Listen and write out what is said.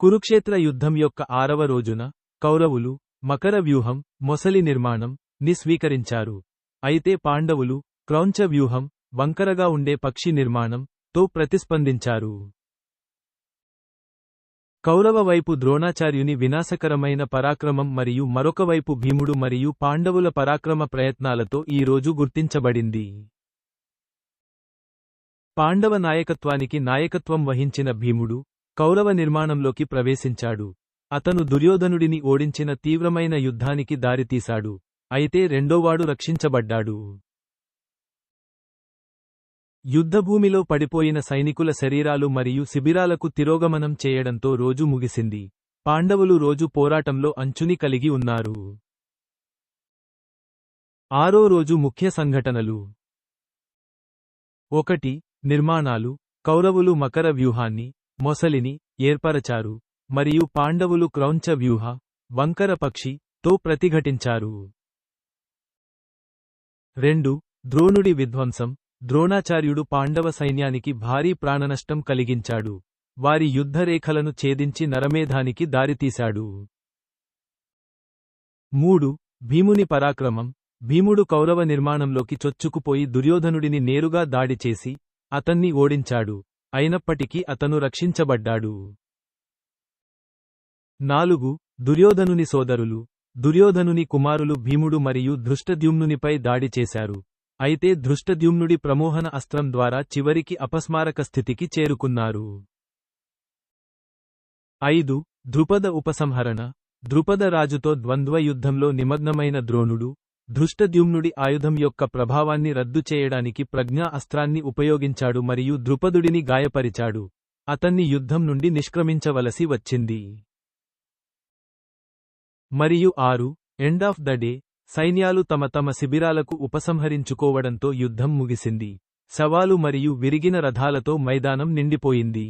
కురుక్షేత్ర యుద్ధం యొక్క 6వ రోజున కౌరవులు మకర వ్యూహం మొసలి నిర్మాణం ని స్వీకరించారు. అయితే పాండవులు క్రౌంచ వ్యూహం వంకరగా ఉండే పక్షి నిర్మాణం తో ప్రతిస్పందించారు. కౌరవ వైపు ద్రోణాచార్యుని వినాశకరమైన పరాక్రమం మరియు మరొక వైపు భీముడు మరియు పాండవుల పరాక్రమ ప్రయత్నాలతో ఈ రోజు గుర్తించబడింది. పాండవ నాయకత్వానికి నాయకత్వం వహించిన భీముడు కౌరవ నిర్మాణంలోకి ప్రవేశించాడు. అతను దుర్యోధనుడిని ఓడించిన తీవ్రమైన యుద్ధానికి దారితీశాడు. అయితే రెండోవాడు రక్షించబడ్డాడు. యుద్ధభూమిలో పడిపోయిన సైనికుల శరీరాలు మరియు శిబిరాలకు తిరోగమనం చేయడంతో రోజు ముగిసింది. పాండవులు రోజు పోరాటంలో అంచుని కలిగి ఉన్నారు. 6వ రోజు ముఖ్య సంఘటనలు. 1. నిర్మాణాలు. కౌరవులు మకర వ్యూహాన్ని మొసలిని ఏర్పరచారు మరియు పాండవులు క్రౌంచ వ్యూహ వంకర పక్షి తో ప్రతిఘటించారు. 2. ద్రోణుడి విధ్వంసం. ద్రోణాచార్యుడు పాండవ సైన్యానికి భారీ ప్రాణనష్టం కలిగించాడు. వారి యుద్ధరేఖలను ఛేదించి నరమేధానికి దారితీశాడు. 3. భీముని పరాక్రమం. భీముడు కౌరవ నిర్మాణంలోకి చొచ్చుకుపోయి దుర్యోధనుడిని నేరుగా దాడి చేసి అతన్ని ఓడించాడు. అయినప్పటికీ అతను రక్షించబడ్డాడు. 4. దుర్యోధనుని సోదరులు. దుర్యోధనుని కుమారులు భీముడు మరియు ధృష్టద్యుమ్నునిపై దాడి చేశారు. అయితే ధృష్టద్యుమ్నుడి ప్రమోహన అస్త్రం ద్వారా చివరికి అపస్మారక స్థితికి చేరుకున్నారు. 5. ద్రుపద ఉపసంహరణ. ద్రుపద రాజుతో ద్వంద్వ యుద్ధంలో నిమగ్నమైన ద్రోణుడు ధృష్టద్యుమ్నుడి ఆయుధం యొక్క ప్రభావాన్ని రద్దు చేయడానికి ప్రజ్ఞా అస్త్రాన్ని ఉపయోగించాడు మరియు ద్రుపదుడిని గాయపరిచాడు. అతన్ని యుద్ధం నుండి నిష్క్రమించవలసి వచ్చింది. మరియు 6. End of the day. సైన్యాలు తమ తమ శిబిరాలకు ఉపసంహరించుకోవడంతో యుద్ధం ముగిసింది. శవాలు మరియు విరిగిన రథాలతో మైదానం నిండిపోయింది.